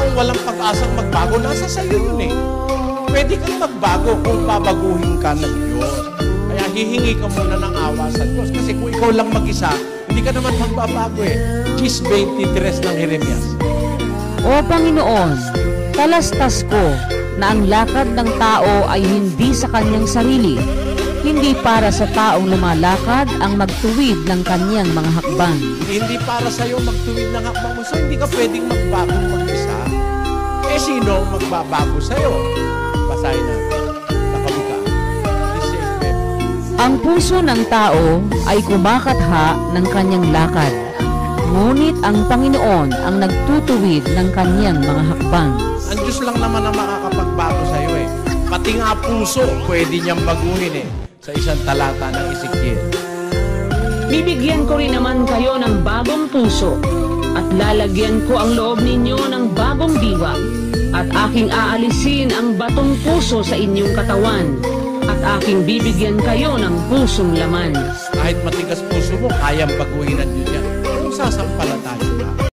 taong walang pag-asang magbago, nasa sayo yun eh. Pwede kang magbago kung babaguhin ka ng Diyos. Kaya hihingi ka muna ng awa sa Diyos. Kasi kung ikaw lang mag-isa, hindi ka naman magbabago eh. 10:23 ng Jeremias. O Panginoon, talastas ko na ang lakad ng tao ay hindi sa kanyang sarili, hindi para sa taong lumalakad ang magtuwid ng kanyang mga hakbang. Hindi para sa iyo magtuwid ng hakbang mo. So hindi ka pwedeng magbago mag-isa. Eh sino magbabago sa iyo? Basahin natin. Nakabuka. Ang puso ng tao ay kumakatha ng kanyang lakad. Ngunit ang Panginoon ang nagtutuwid ng kanyang mga hakbang. Ang Diyos lang naman ang makakapagbago sa iyo eh. Pati nga puso, pwede niyang baguhin eh. Sa isang talata ng Ezekiel. Bibigyan ko rin naman kayo ng bagong puso at lalagyan ko ang loob ninyo ng bagong diwa at aking aalisin ang batong puso sa inyong katawan at aking bibigyan kayo ng pusong laman. Kahit matigas puso mo, kayang baguhin ng Diyos yan. Kung sasampalatayan ka.